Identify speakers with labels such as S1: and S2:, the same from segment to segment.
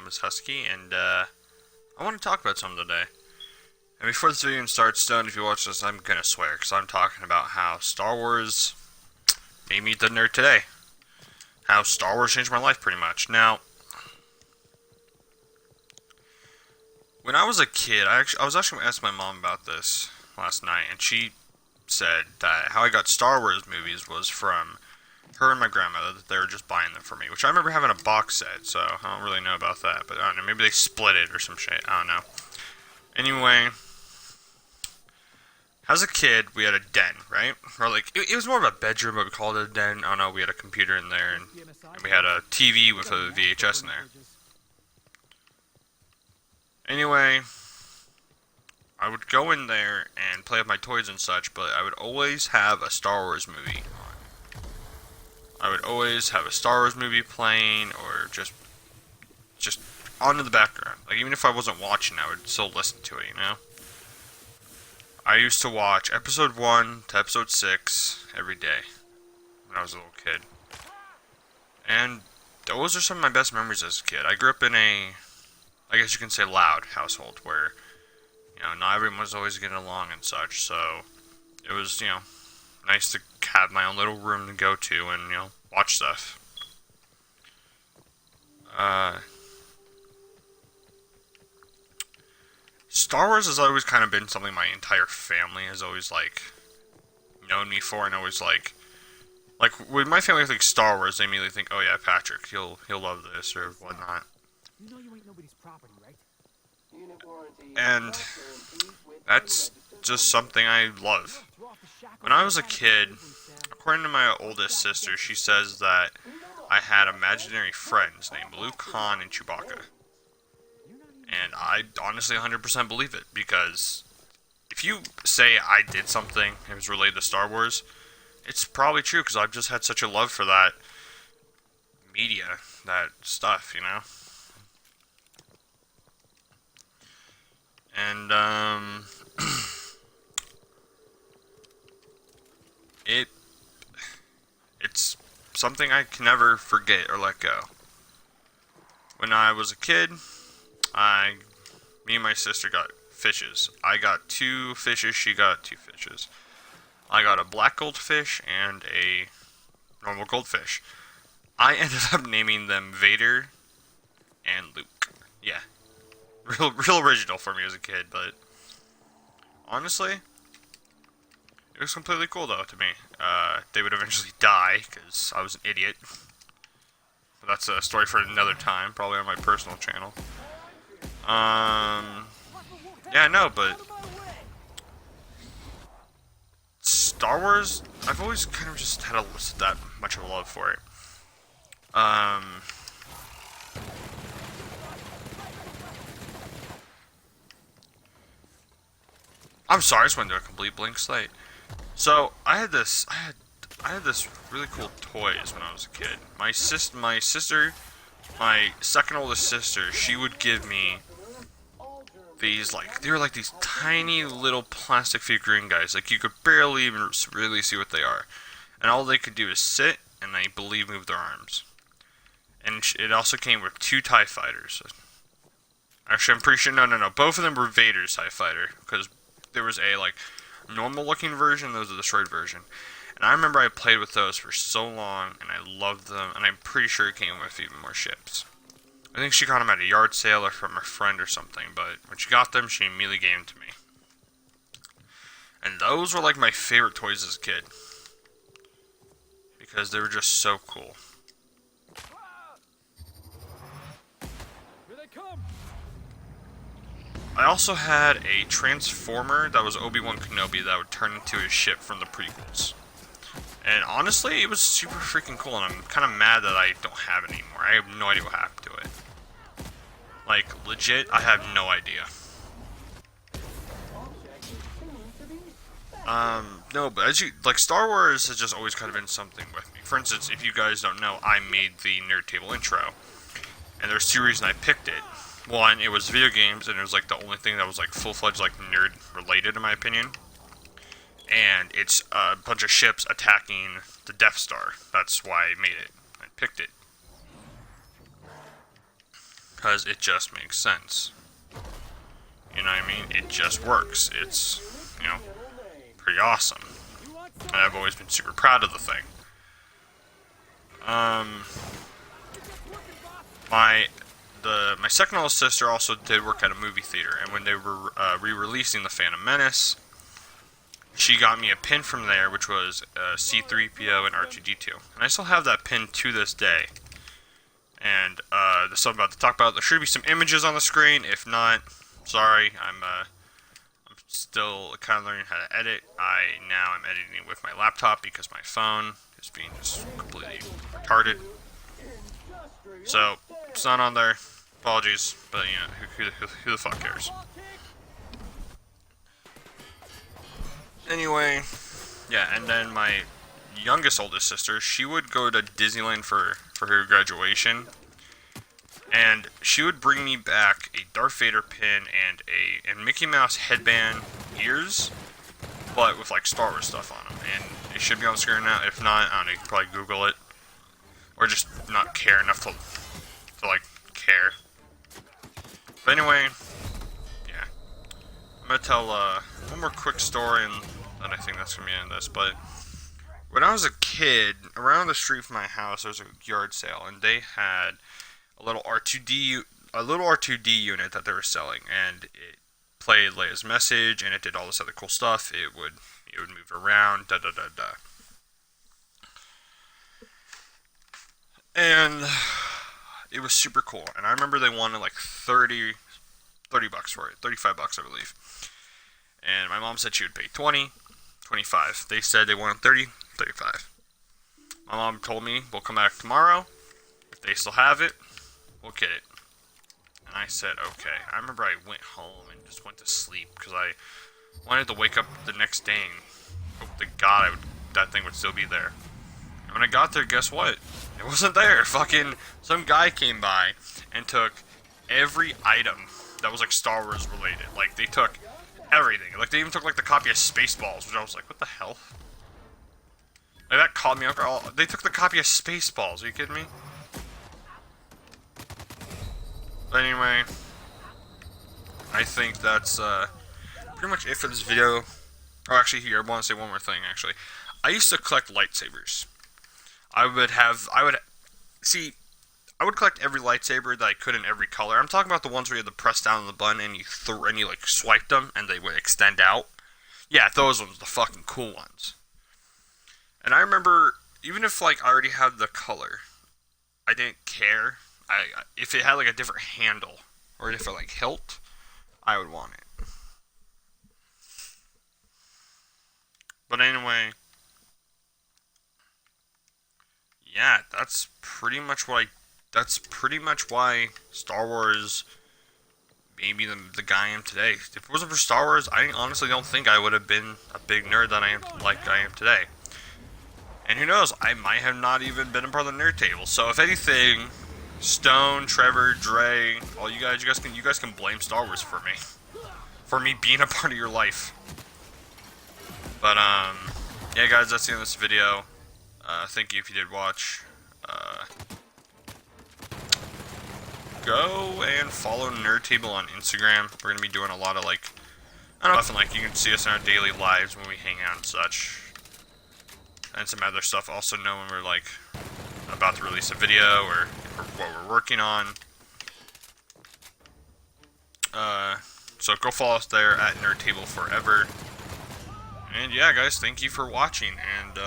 S1: is Husky, and I want to talk about something today. And before this video even starts, if you watch this, I'm gonna swear, because I'm talking about how Star Wars made me the nerd today. How Star Wars changed my life, pretty much. Now, when I was a kid, I was actually going to ask my mom about this last night, and she said that how I got Star Wars movies was from her and my grandmother, that they were just buying them for me, which I remember having a box set, so I don't really know about that, but I don't know, maybe they split it or some shit, I don't know. Anyway, as a kid, we had a den, right? Or like, it was more of a bedroom, but we called it a den. I don't know, we had a computer in there, and we had a TV with a VHS in there. Anyway, I would go in there and play with my toys and such, but I would always have a Star Wars movie on. I would always have a Star Wars movie playing, or just on in the background. Like, even if I wasn't watching, I would still listen to it, you know? I used to watch episode 1 to episode 6 every day when I was a little kid. And those are some of my best memories as a kid. I grew up in a, I guess you can say, loud household where, you know, not everyone was always getting along and such, so it was, you know, nice to have my own little room to go to and, you know, watch stuff. Star Wars has always kind of been something my entire family has always, like, known me for, and always, like, when my family thinks Star Wars, they immediately think, oh yeah, Patrick, he'll love this, or whatnot.
S2: You know you ain't nobody's property, right?
S1: And that's just something I love. When I was a kid, according to my oldest sister, she says that I had imaginary friends named Luke, Han, and Chewbacca. And I honestly 100% believe it, because if you say I did something and it was related to Star Wars, it's probably true, because I've just had such a love for that media, that stuff, you know? And, it's something I can never forget or let go. When I was a kid, me and my sister got fishes. I got 2 fishes, she got 2 fishes. I got a black goldfish and a normal goldfish. I ended up naming them Vader and Luke. Yeah. Real original for me as a kid, but honestly, it was completely cool though to me. They would eventually die, because I was an idiot. But that's a story for another time, probably on my personal channel. Yeah, no, but Star Wars, I've always kind of just had that much of a love for it. I'm sorry, I just went to a complete blank slate. So, I had this really cool toys when I was a kid. My sister, my second oldest sister, she would give me these, like, they were like these tiny little plastic figurine guys. Like, you could barely even really see what they are. And all they could do is sit and, I believe, move their arms. And it also came with 2 TIE fighters. Actually, I'm pretty sure, no, both of them were Vader's TIE fighter, because there was a, like, normal looking version, those are the destroyed version. And I remember I played with those for so long, and I loved them, and I'm pretty sure it came with even more ships. I think she got them at a yard sale or from a friend or something, but when she got them, she immediately gave them to me. And those were like my favorite toys as a kid, because they were just so cool.
S2: Here they come.
S1: I also had a Transformer that was Obi-Wan Kenobi that would turn into his ship from the prequels. And honestly, it was super freaking cool, and I'm kind of mad that I don't have it anymore. I have no idea what happened to it. Like, legit, I have no idea. No, but as you, like, Star Wars has just always kind of been something with me. For instance, if you guys don't know, I made the Nerd Table intro. And there's 2 reasons I picked it. One, it was video games, and it was, like, the only thing that was, like, full-fledged, like, nerd-related, in my opinion. And it's a bunch of ships attacking the Death Star. That's why I made it. I picked it. because it just makes sense. You know what I mean? It just works. It's, you know, pretty awesome. And I've always been super proud of the thing. My second oldest sister also did work at a movie theater, and when they were re-releasing The Phantom Menace, she got me a pin from there, which was C-3PO and R2-D2. And I still have that pin to this day. And there's something about to talk about. There should be some images on the screen. If not, sorry, I'm still kind of learning how to edit. Now I'm editing with my laptop because my phone is being just completely retarded. So it's not on there. Apologies, but you know, who the fuck cares? Anyway, yeah, and then my oldest sister, she would go to Disneyland for her graduation, and she would bring me back a Darth Vader pin and a Mickey Mouse headband ears, but with like Star Wars stuff on them, and it should be on the screen now. If not, I don't know, you can probably Google it, or just not care enough to like care. But anyway, yeah, I'm gonna tell one more quick story, and then I think that's gonna be the end of this. But when I was a kid, around the street from my house, there was a yard sale, and they had a little R2D unit that they were selling, and it played Leia's message, and it did all this other cool stuff. It would move around, da da da da. And it was super cool. And I remember they wanted like 30 bucks for it, $35, I believe. And my mom said she would pay 20, 25. They said they wanted 30, 35. My mom told me, we'll come back tomorrow. If they still have it, we'll get it. And I said, okay. I remember I went home and just went to sleep because I wanted to wake up the next day and hope to God that thing would still be there. And when I got there, guess what? It wasn't there. Fucking some guy came by and took every item that was like Star Wars related. Like they took everything. Like they even took like the copy of Spaceballs, which I was like, what the hell? Like that caught me off guard. They took the copy of Spaceballs. Are you kidding me? But anyway, I think that's pretty much it for this video. Oh, actually, here I want to say one more thing. Actually, I used to collect lightsabers. I would collect every lightsaber that I could in every color. I'm talking about the ones where you had to press down on the button and you like swiped them and they would extend out. Yeah, those ones, the fucking cool ones. And I remember, even if like I already had the color, I didn't care. If it had like a different handle or a different like hilt, I would want it. But anyway, yeah, that's pretty much why Star Wars made me the guy I am today. If it wasn't for Star Wars, I honestly don't think I would have been a big nerd that I am today. And who knows, I might have not even been a part of the nerd table. So if anything, Stone, Trevor, Dre, all you guys can blame Star Wars for me being a part of your life. But yeah, guys, that's the end of this video. Thank you if you did watch. Go and follow Nerd Table on Instagram. We're gonna be doing a lot of like, I don't know, nothing like you can see us in our daily lives when we hang out and such, and some other stuff. Also know when we're like about to release a video or what we're working on. So go follow us there at Nerd Table Forever. And yeah, guys, thank you for watching, and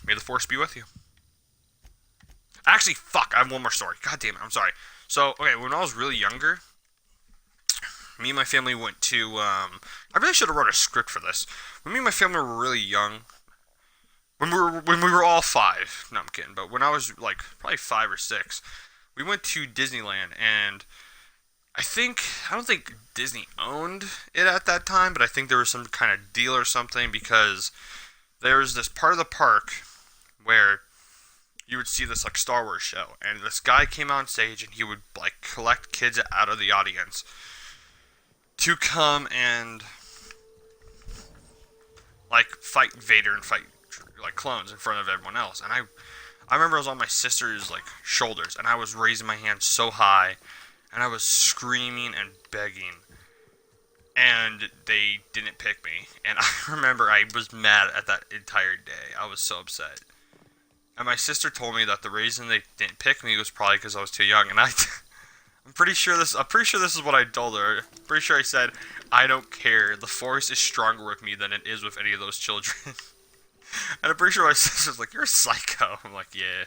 S1: may the Force be with you. Actually, fuck, I have one more story. God damn it, I'm sorry. So, okay, when I was really younger, me and my family went to, I really should have wrote a script for this. When me and my family were really young, when we were all 5, no, I'm kidding, but when I was, like, probably 5 or 6, we went to Disneyland, and I don't think Disney owned it at that time, but I think there was some kind of deal or something, because there was this part of the park where you would see this like Star Wars show, and this guy came on stage and he would like collect kids out of the audience to come and like fight Vader and fight like clones in front of everyone else. And I remember I was on my sister's like shoulders, and I was raising my hand so high, and I was screaming and begging, and they didn't pick me. And I remember I was mad at that entire day. I was so upset. And my sister told me that the reason they didn't pick me was probably because I was too young. And I'm pretty sure this is what I told her. I'm pretty sure I said, I don't care. The Force is stronger with me than it is with any of those children. And I'm pretty sure my sister's like, you're a psycho. I'm like, yeah.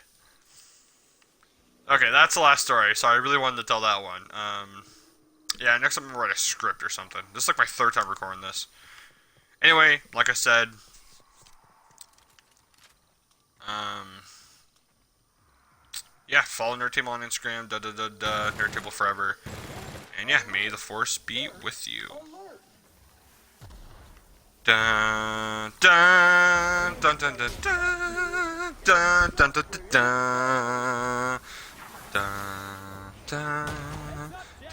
S1: Okay, that's the last story. So I really wanted to tell that one. Yeah, next I'm gonna write a script or something. This is like my third time recording this. Anyway, like I said, yeah, follow Nerd Table on Instagram, Nerd Table forever. And yeah, may the Force be with you. Dun dun dun dun dun dun dun dun dun dun dun dun dun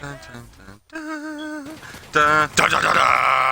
S1: dun dun dun dun dun dun dun.